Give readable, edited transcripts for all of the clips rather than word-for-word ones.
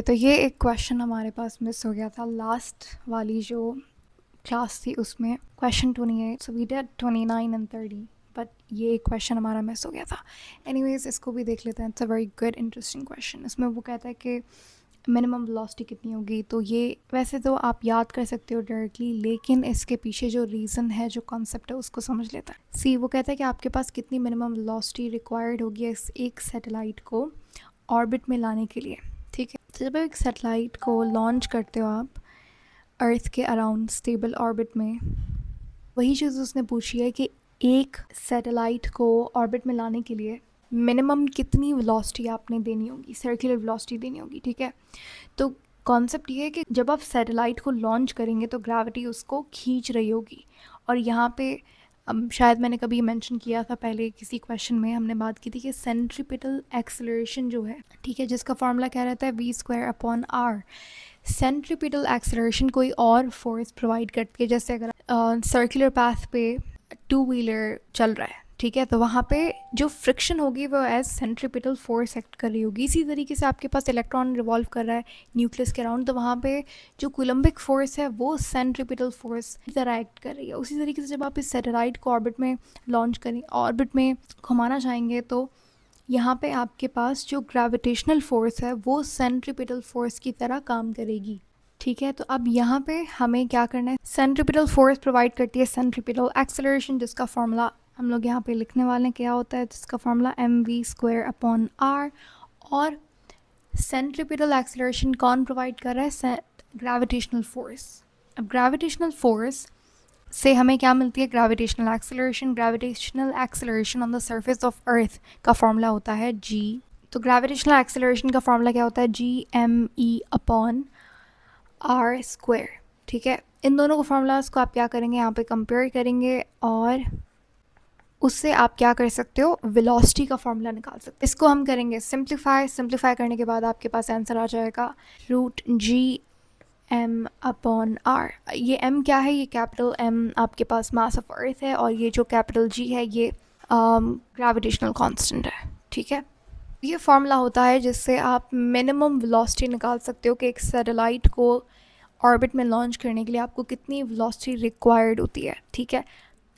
तो ये एक क्वेश्चन हमारे पास मिस हो गया था लास्ट वाली जो क्लास थी उसमें, question 28। So we did 29 and 30, but ये एक क्वेश्चन हमारा मिस हो गया था। एनीवेज इसको भी देख लेते हैं। It's a very good interesting question. इसमें वो कहता है कि मिनिमम वेलोसिटी कितनी होगी। तो ये वैसे तो आप याद कर सकते हो डायरेक्टली, लेकिन इसके पीछे जो रीज़न है, जो कॉन्सेप्ट है, उसको समझ लेता है। सी वो कहता है कि आपके पास कितनी मिनिमम वेलोसिटी रिक्वायर्ड होगी इस एक सैटेलाइट को ऑर्बिट में लाने के लिए। ठीक है, तो जब एक सैटेलाइट को लॉन्च करते हो आप अर्थ के अराउंड स्टेबल ऑर्बिट में, वही चीज़ उसने पूछी है कि एक सैटेलाइट को ऑर्बिट में लाने के लिए मिनिमम कितनी वेलोसिटी आपने देनी होगी, सर्कुलर वेलोसिटी देनी होगी। ठीक है, तो कॉन्सेप्ट ये है कि जब आप सैटेलाइट को लॉन्च करेंगे तो ग्रेविटी उसको खींच रही होगी। और यहाँ पे शायद मैंने कभी मेंशन किया था पहले किसी क्वेश्चन में, हमने बात की थी कि सेंट्रीपिटल एक्सेलरेशन जो है, ठीक है, जिसका फार्मूला क्या रहता है, v²/r। सेंट्रीपिटल एक्सेलरेशन कोई और फोर्स प्रोवाइड करती है। जैसे अगर सर्कुलर पाथ पे टू व्हीलर चल रहा है, ठीक है, तो वहाँ पे जो फ्रिक्शन होगी वो एज सेंट्रीपिटल फोर्स एक्ट कर रही होगी। इसी तरीके से आपके पास इलेक्ट्रॉन रिवॉल्व कर रहा है न्यूक्लियस के अराउंड, तो वहाँ पे जो कूलम्बिक फोर्स है वो सेंट्रीपिटल फोर्स की तरह एक्ट कर रही है। उसी तरीके से जब आप इस सैटेलाइट को ऑर्बिट में लॉन्च करें, ऑर्बिट में घुमाना चाहेंगे, तो यहाँ पे आपके पास जो ग्रेविटेशनल फोर्स है वो सेंट्रीपिटल फोर्स की तरह काम करेगी। ठीक है, तो अब यहाँ पे हमें क्या करना है, सेंट्रीपिटल फोर्स प्रोवाइड करती है सेंट्रीपिटल एक्सेलरेशन, जिसका फार्मूला हम लोग यहाँ पे लिखने वाले हैं। क्या होता है, जिसका फार्मूला mv²/r। और सेंट्रीपिटल एक्सेलरेशन कौन प्रोवाइड कर रहा है, ग्रेविटेशनल फोर्स। अब ग्रेविटेशनल फोर्स से हमें क्या मिलती है, gravitational acceleration. Gravitational acceleration on the surface of earth का फार्मूला होता है g। तो ग्रेविटेशनल एक्सेलरेशन का फार्मूला क्या होता है, gme/r²। ठीक है, इन दोनों को फार्मूलाज को आप क्या करेंगे, यहाँ पे कंपेयर करेंगे और उससे आप क्या कर सकते हो, वेलोसिटी का फार्मूला निकाल सकते हो। इसको हम करेंगे सिंप्लीफाई करने के बाद आपके पास आंसर आ जाएगा √g/m/r। ये m क्या है, ये कैपिटल M आपके पास मास ऑफ अर्थ है, और ये जो कैपिटल G है ये ग्रेविटेशनल कांस्टेंट है। ठीक है, ये फार्मूला होता है जिससे आप मिनिमम वेलोसिटी निकाल सकते हो कि एक सैटेलाइट को ऑर्बिट में लॉन्च करने के लिए आपको कितनी वेलोसिटी रिक्वायर्ड होती है। ठीक है,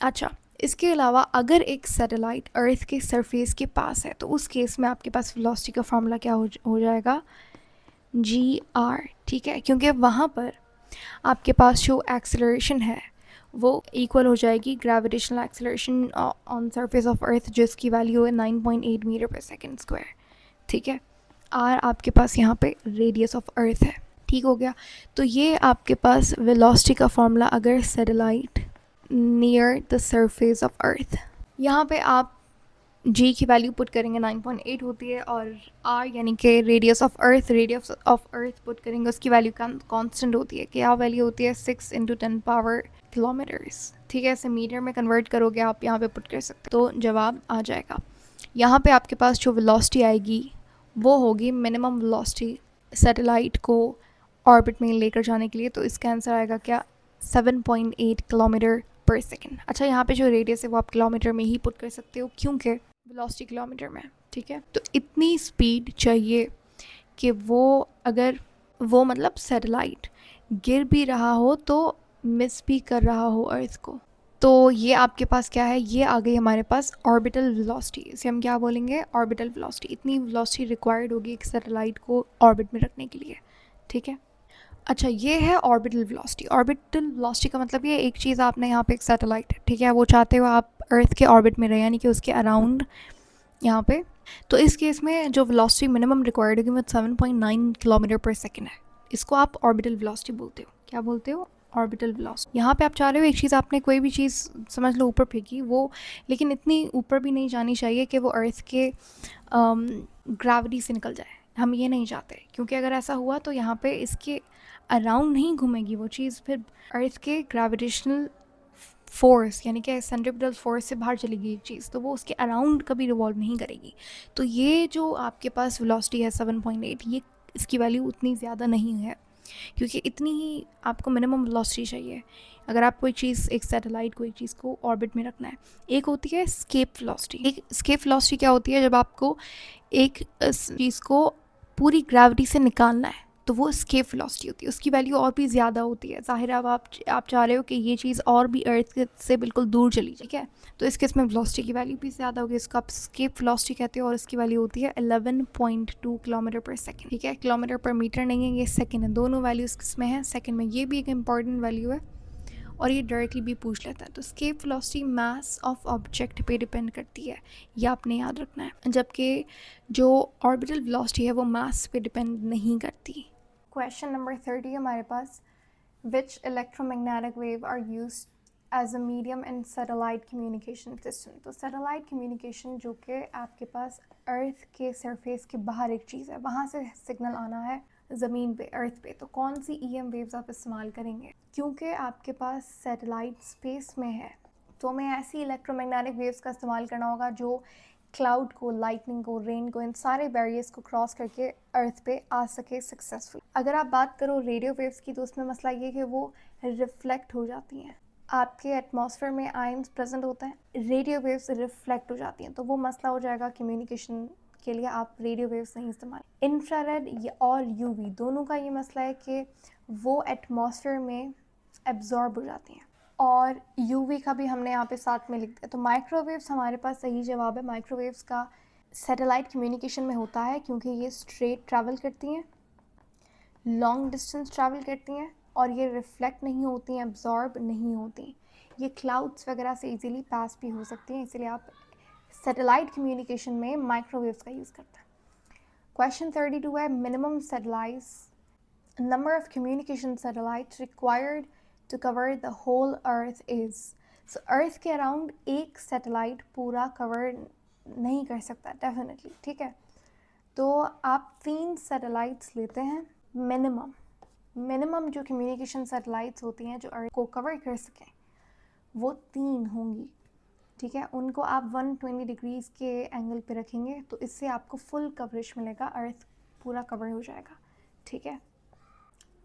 अच्छा, इसके अलावा अगर एक सैटेलाइट अर्थ के सरफेस के पास है, तो उस केस में आपके पास वेलोसिटी का फार्मूला क्या हो जाएगा, gr। ठीक है, क्योंकि वहाँ पर आपके पास जो एक्सेलरेशन है वो इक्वल हो जाएगी gravitational acceleration on surface of अर्थ, जिसकी वैल्यू है 9.8 मीटर पर सेकेंड स्क्वायर। ठीक है, r आपके पास यहाँ पे रेडियस ऑफ अर्थ है। ठीक हो गया, तो ये आपके पास वेलोसिटी का फार्मूला अगर satellite near the surface of अर्थ, यहाँ पे आप g की वैल्यू पुट करेंगे 9.8 होती है, और r यानी कि रेडियस ऑफ अर्थ पुट करेंगे, उसकी वैल्यू कांस्टेंट होती है। क्या वैल्यू होती है, 6 × 10 पावर किलोमीटर्स। ठीक है, इसे मीटर में कन्वर्ट करोगे आप, यहाँ पे पुट कर सकते हो, तो जवाब आ जाएगा। यहाँ पे आपके पास जो वेलोसिटी आएगी वो होगी मिनिमम वेलोसिटी सैटेलाइट को ऑर्बिट में लेकर जाने के लिए, तो इसका आंसर आएगा क्या, 7.8 किलोमीटर पर सेकेंड। अच्छा, यहाँ पे जो रेडियस है वो आप किलोमीटर में ही पुट कर सकते हो क्योंकि वेलोसिटी किलोमीटर में। ठीक है, तो इतनी स्पीड चाहिए कि वो अगर वो मतलब सैटेलाइट गिर भी रहा हो तो मिस भी कर रहा हो अर्थ को। तो ये आपके पास क्या है, ये आ गई हमारे पास ऑर्बिटल वेलोसिटी। इसे हम क्या बोलेंगे, ऑर्बिटल वेलोसिटी। इतनी वेलोसिटी रिक्वायर्ड होगी एक सैटेलाइट को ऑर्बिट में रखने के लिए। ठीक है, अच्छा, ये है ऑर्बिटल वेलोसिटी। ऑर्बिटल वेलोसिटी का मतलब ये एक चीज़, आपने यहाँ पे एक सैटेलाइट है, ठीक है, वो चाहते हो आप अर्थ के ऑर्बिट में रहे, यानी कि उसके अराउंड यहाँ पे। तो इस केस में जो वेलोसिटी मिनिमम रिक्वायर्ड होगी वो 7.9 किलोमीटर पर सेकेंड है। इसको आप ऑर्बिटल वेलोसिटी बोलते हो। क्या बोलते हो, ऑर्बिटल वेलोसिटी। यहाँ पे आप चाह रहे हो एक चीज़, आपने कोई भी चीज़ समझ लो ऊपर फेंकी वो, लेकिन इतनी ऊपर भी नहीं जानी चाहिए कि वो अर्थ के ग्रेविटी से निकल जाए। हम ये नहीं चाहते, क्योंकि अगर ऐसा हुआ तो यहाँ पे इसके अराउंड नहीं घूमेगी वो चीज़, फिर अर्थ के ग्रेविटेशनल फोर्स यानी कि सेंट्रीपिटल फोर्स से बाहर चलेगी एक चीज़, तो वो उसके अराउंड कभी रिवॉल्व नहीं करेगी। तो ये जो आपके पास वेलोसिटी है 7.8, ये इसकी वैल्यू उतनी ज़्यादा नहीं है, क्योंकि इतनी ही आपको मिनिमम वेलोसिटी चाहिए अगर आप कोई चीज़, एक सैटेलाइट को, एक चीज़ को ऑर्बिट में रखना है। एक होती है एस्केप वेलोसिटी। एक एस्केप वेलोसिटी क्या होती है, जब आपको एक चीज़ को पूरी ग्रेविटी से निकालना है, तो वो escape velocity होती है, उसकी वैल्यू और भी ज़्यादा होती है। ज़ाहिर है अब आप चाह रहे हो कि ये चीज़ और भी अर्थ से बिल्कुल दूर चली जाए, ठीक है, तो इस केस में वेलोसिटी की वैल्यू भी ज़्यादा होगी, इसको आप escape velocity कहते हो और इसकी वैल्यू होती है 11.2 किलोमीटर पर सेकेंड, ठीक है। किलोमीटर पर मीटर नहीं है, ये सेकेंड है, दोनों वैल्यूज़ किसमें है, सेकेंड में। ये भी एक इंपॉर्टेंट वैल्यू है और ये डायरेक्टली भी पूछ लेता है। तो escape velocity mass of object पे डिपेंड करती है, ये आपने याद रखना है, जबकि जो ऑर्बिटल वेलोसिटी है वो मास पे डिपेंड नहीं करती। क्वेश्चन नंबर 30 हमारे पास, which electromagnetic wave are used as a medium in satellite communication system. तो सैटेलाइट कम्युनिकेशन जो कि आपके पास अर्थ के सरफेस के बाहर एक चीज़ है, वहाँ से सिग्नल आना है ज़मीन पे, अर्थ पे, तो कौन सी EM वेव्स आप इस्तेमाल करेंगे। क्योंकि आपके पास सैटेलाइट स्पेस में है तो हमें ऐसी इलेक्ट्रोमैग्नेटिक वेव्स का इस्तेमाल करना होगा जो क्लाउड को, लाइटनिंग को, रेन को, इन सारे बैरियर्स को क्रॉस करके अर्थ पे आ सके सक्सेसफुल। अगर आप बात करो रेडियो वेव्स की तो उसमें मसला ये कि वो रिफ्लेक्ट हो जाती हैं, आपके एटमॉस्फेयर में आयंस प्रेजेंट होते हैं, रेडियो वेव्स रिफ्लेक्ट हो जाती हैं, तो वो मसला हो जाएगा कम्युनिकेशन के लिए, आप रेडियो वेव्स नहीं इस्तेमाल। इंफ्रारेड और UV दोनों का ये मसला है कि वो एटमॉस्फेयर में एब्जॉर्ब हो जाती हैं, और UV का भी हमने यहाँ पे साथ में लिख दिया। तो माइक्रोवेव्स हमारे पास सही जवाब है। माइक्रोवेव्स का सैटेलाइट कम्युनिकेशन में होता है क्योंकि ये स्ट्रेट ट्रैवल करती हैं, लॉन्ग डिस्टेंस ट्रैवल करती हैं, और ये रिफ्लेक्ट नहीं होती हैं, एब्जॉर्ब नहीं होती, ये क्लाउड्स वगैरह से इजीली पास भी हो सकती हैं, इसलिए आप सैटेलाइट कम्युनिकेशन में माइक्रोवेव्स का यूज़ करते हैं। क्वेश्चन 32 है, minimum satellites, number of communication satellites required to cover the whole earth is. So earth के अराउंड एक सैटेलाइट पूरा कवर नहीं कर सकता डेफिनेटली, ठीक है। तो आप 3 सैटेलाइट्स लेते हैं मिनिमम जो कम्युनिकेशन सैटेलाइट्स होती हैं जो अर्थ को कवर कर सकें वो 3 होंगी, ठीक है। उनको आप 120 डिग्रीज़ के एंगल पे रखेंगे तो इससे आपको फुल कवरेज मिलेगा, अर्थ पूरा कवर हो जाएगा, ठीक है।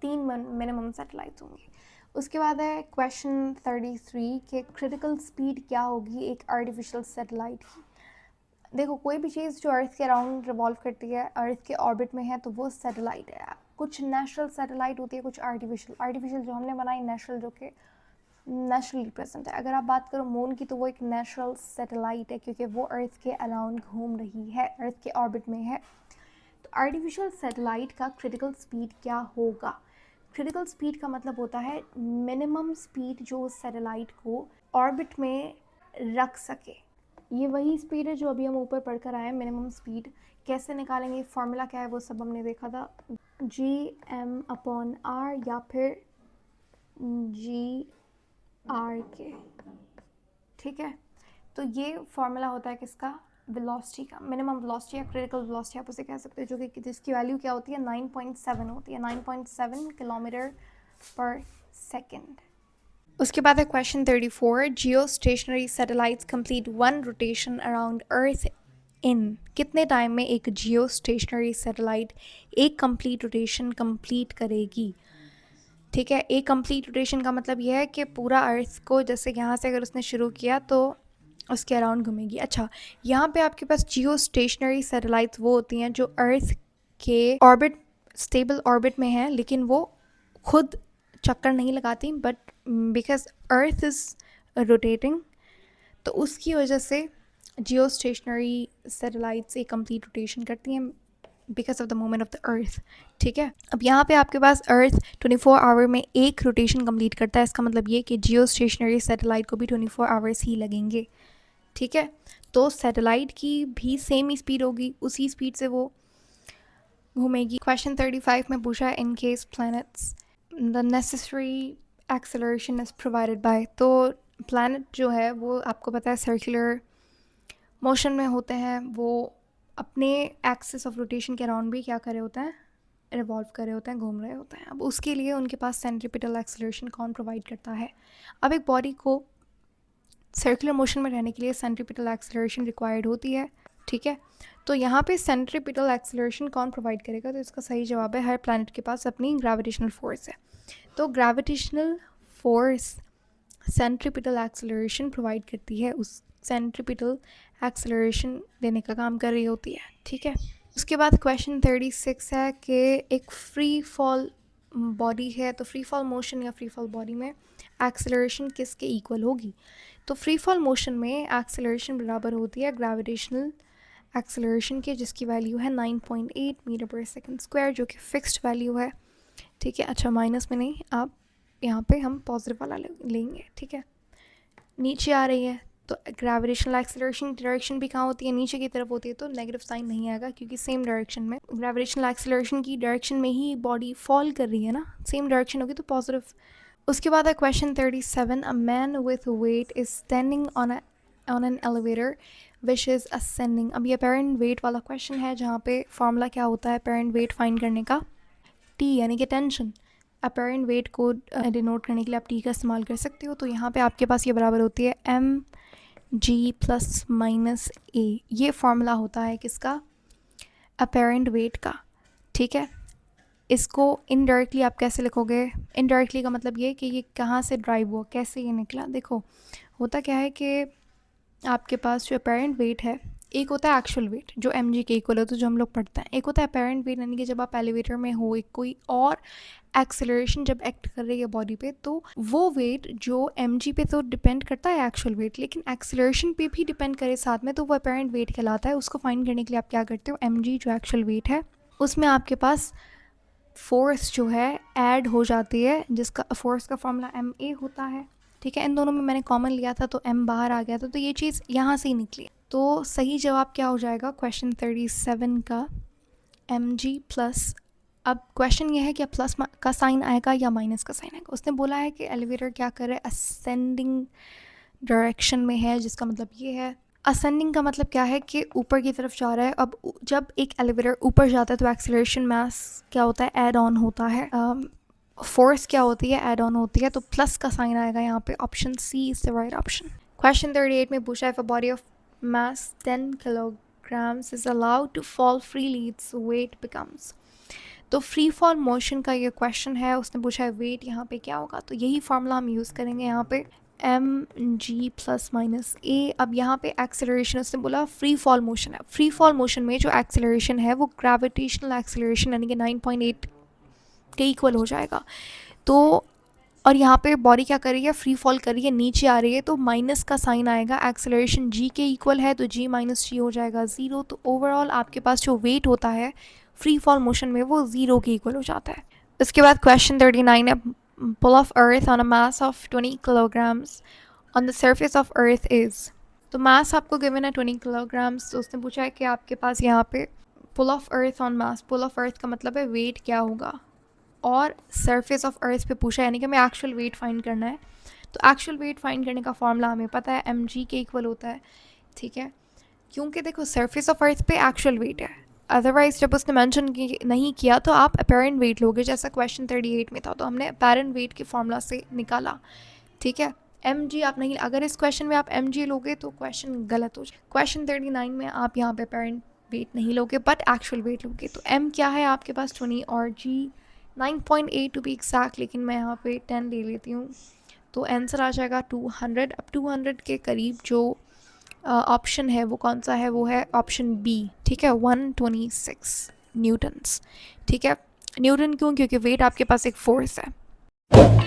3 मिनिमम सैटेलाइट्स होंगी। उसके बाद है क्वेश्चन 33 के क्रिटिकल स्पीड क्या होगी एक आर्टिफिशियल सैटेलाइट की। देखो कोई भी चीज़ जो अर्थ के अराउंड रिवॉल्व करती है, अर्थ के ऑर्बिट में है, तो वो सैटेलाइट है। कुछ नेचुरल सैटेलाइट होती है, कुछ आर्टिफिशियल जो हमने बनाई नेचुरल, जो कि नेचुरली प्रेजेंट है। अगर आप बात करो मून की तो वो एक नेचुरल सैटेलाइट है क्योंकि वो अर्थ के अराउंड घूम रही है, अर्थ के ऑर्बिट में है। तो आर्टिफिशियल सैटेलाइट का क्रिटिकल स्पीड क्या होगा। क्रिटिकल स्पीड का मतलब होता है मिनिमम स्पीड जो सैटेलाइट को ऑर्बिट में रख सके। ये वही स्पीड है जो अभी हम ऊपर पढ़कर आए हैं, मिनिमम स्पीड। कैसे निकालेंगे, फॉर्मूला क्या है वो सब हमने देखा था, Gm/r या फिर G/r, ठीक है। तो ये फॉर्मूला होता है किसका, वेलोसिटी का, मिनिमम वेलोसिटी या क्रिटिकल वेलोसिटी आप उसे कह सकते हो, जो कि जिसकी वैल्यू क्या होती है 9.7 होती है, 9.7 किलोमीटर पर सेकेंड। उसके बाद है question 34, geostationary satellites complete 1 rotation around earth in. कितने टाइम में एक जियो स्टेशनरी सैटेलाइट एक कंप्लीट रोटेशन कंप्लीट करेगी, ठीक है। एक कंप्लीट रोटेशन का मतलब यह है कि पूरा अर्थ को, जैसे यहाँ से अगर उसने शुरू किया तो उसके अराउंड घूमेगी। अच्छा, यहाँ पे आपके पास जियो स्टेशनरी सैटेलाइट्स वो होती हैं जो अर्थ के ऑर्बिट, स्टेबल ऑर्बिट में हैं, लेकिन वो खुद चक्कर नहीं लगाती, but because earth is rotating, तो उसकी वजह से जियो स्टेशनरी सैटेलाइट्स एक कंप्लीट रोटेशन करती हैं because of the movement of the earth, ठीक है। अब यहाँ पे आपके पास अर्थ 24 आवर में एक रोटेशन कंप्लीट करता है, इसका मतलब ये कि जियो स्टेशनरी सैटेलाइट को भी 24 आवर्स ही लगेंगे, ठीक है। तो सैटेलाइट की भी सेम ही स्पीड होगी, उसी स्पीड से वो घूमेगी। क्वेश्चन 35 में पूछा है, in case planets the necessary acceleration is provided by. तो प्लैनेट जो है वो आपको पता है सर्कुलर मोशन में होते हैं, वो अपने एक्सिस ऑफ रोटेशन के अराउंड भी क्या कर रहे होते हैं, रिवॉल्व कर रहे होते हैं, घूम रहे होते हैं। अब उसके लिए उनके पास सेंट्रीपिटल एक्सेलरेशन कौन प्रोवाइड करता है। अब एक बॉडी को सर्कुलर मोशन में रहने के लिए सेंट्रीपिटल एक्सेलरेशन रिक्वायर्ड होती है, ठीक है। तो यहाँ पे सेंट्रीपिटल एक्सेलरेशन कौन प्रोवाइड करेगा, तो इसका सही जवाब है हर प्लैनेट के पास अपनी ग्रेविटेशनल फोर्स है। तो gravitational force centripetal acceleration provide करती है, उस सेंट्रीपिटल एक्सेलरेशन देने का काम कर रही होती है, ठीक है। उसके बाद क्वेश्चन 36 है कि एक फ्री फॉल बॉडी है, तो फ्री फॉल मोशन या फ्री फॉल बॉडी में एक्सेलरेशन किसके इक्वल होगी? तो फ्री फॉल मोशन में एक्सेलरेशन बराबर होती है ग्रेविटेशनल एक्सेलरेशन के, जिसकी वैल्यू है 9.8 मीटर पर सेकंड स्क्वायर, जो कि फिक्स्ड वैल्यू है। ठीक है, अच्छा माइनस में नहीं, आप यहाँ पे हम पॉजिटिव वाला लेंगे। ठीक है, नीचे आ रही है तो ग्रेविटेशनल एक्सेलरेशन की डायरेक्शन भी कहाँ होती है? नीचे की तरफ होती है, तो नेगेटिव साइन नहीं आएगा क्योंकि सेम डायरेक्शन में, ग्रेविटेशनल एक्सेलरेशन की डायरेक्शन में ही बॉडी फॉल कर रही है ना, सेम डायरेक्शन होगी तो पॉजिटिव। उसके बाद है question 37, a man with weight is standing on an elevator which is ascending. अब ये अपेरेंट वेट वाला क्वेश्चन है, जहाँ पे फॉर्मूला क्या होता है अपेरेंट वेट फाइंड करने का? टी यानी कि टेंशन। अपेरेंट वेट को डिनोट करने के लिए आप टी का इस्तेमाल कर सकते हो। तो यहाँ पे आपके पास ये बराबर होती है एम जी प्लस माइनस ए। ये फार्मूला होता है किसका? अपेरेंट वेट का। ठीक है, इसको इनडायरेक्टली आप कैसे लिखोगे? इनडायरेक्टली का मतलब ये कि ये कहाँ से ड्राइव हुआ, कैसे ये निकला। देखो होता क्या है कि आपके पास जो अपेरेंट वेट है, एक होता है एक्चुअल वेट जो एम जी के इक्वल होता है, जो हम लोग पढ़ते हैं। एक होता है अपेरेंट वेट, यानी कि जब आप एलिवेटर में हो, एक कोई और एक्सेलरेशन जब एक्ट कर रही है बॉडी पे, तो वो वेट जो एम जी पे तो डिपेंड करता है एक्चुअल वेट, लेकिन एक्सेलरेशन पे भी डिपेंड करे साथ में, तो वो अपेरेंट वेट कहलाता है। उसको फाइंड करने के लिए आप क्या करते हो? एम जी जो एक्चुअल वेट है उसमें आपके पास फोर्स जो है ऐड हो जाती है, जिसका फोर्स का फॉर्मूला एम ए होता है। ठीक है, इन दोनों में मैंने कॉमन लिया था तो एम बाहर आ गया था, तो ये चीज़ यहाँ से ही निकली। तो सही जवाब क्या हो जाएगा क्वेश्चन 37 का? एम जी प्लस, अब क्वेश्चन ये है कि प्लस का साइन आएगा या माइनस का साइन आएगा। उसने बोला है कि एलिवेटर क्या कर रहा है? असेंडिंग डायरेक्शन में है, जिसका मतलब ये है असेंडिंग का मतलब क्या है कि ऊपर की तरफ जा रहा है। अब जब एक एलिवेटर ऊपर जाता है तो एक्सीलरेशन मास क्या होता है? ऐड ऑन होता है। फोर्स क्या होती है? ऐड ऑन होती है। तो प्लस का साइन आएगा यहाँ पे। Option C is the right option. Question 38 में पूछा है, if a body of mass 10 kilograms is allowed to fall freely, its weight becomes। तो फ्री फॉल मोशन का ये क्वेश्चन है, उसने पूछा है वेट यहाँ पे क्या होगा, तो यही फार्मूला हम यूज़ करेंगे यहाँ पे, एम जी प्लस माइनस ए। अब यहाँ पे एक्सेलरेशन उसने बोला फ्री फॉल मोशन है। फ्री फॉल मोशन में जो एक्सेलरेशन है वो ग्रेविटेशनल एक्सेलरेशन यानी कि 9.8 के इक्वल हो जाएगा। तो और यहाँ पे बॉडी क्या कर रही है? फ्री फॉल कर रही है, नीचे आ रही है, तो माइनस का साइन आएगा। एक्सेलरेशन जी के इक्वल है तो जी माइनस जी हो जाएगा 0। तो ओवरऑल आपके पास जो वेट होता है फ्री फॉल मोशन में वो 0 के इक्वल हो जाता है। उसके बाद क्वेश्चन 39 है, pull of earth on a mass of 20 kilograms on the surface of earth is. तो मास आपको गिवन है 20 किलोग्राम्स, तो उसने पूछा है कि आपके पास यहाँ पे pull of earth on mass, pull of earth का मतलब है वेट क्या होगा, और सरफेस ऑफ अर्थ पे पूछा है, यानी कि हमें एक्चुअल वेट फाइंड करना है। तो एक्चुअल वेट फाइंड करने का फॉर्मूला हमें पता है, एम जी के इक्वल होता है। ठीक है, क्योंकि देखो सरफेस ऑफ अर्थ पे एक्चुअल वेट है, अदरवाइज जब उसने मेंशन नहीं किया तो आप अपेरेंट वेट लोगे, जैसा क्वेश्चन 38 में था, तो हमने अपेरेंट वेट के फॉर्मूला से निकाला। ठीक है, एम जी आप नहीं, अगर इस क्वेश्चन में आप एम जी लोगे तो क्वेश्चन गलत हो जाए। क्वेश्चन 39 में आप यहाँ पे अपेरेंट वेट नहीं लोगे बट एक्चुअल वेट लोगे। तो एम क्या है आपके पास? 20 और जी 9.8 टू बी एग्जैक्ट, लेकिन मैं यहाँ पे 10 ले लेती हूँ, तो आंसर आ जाएगा 200। अब 200 के करीब जो ऑप्शन है वो कौन सा है? वो है ऑप्शन बी। ठीक है, 126 न्यूटन्स। ठीक है, न्यूटन क्यों? क्योंकि वेट आपके पास एक फोर्स है।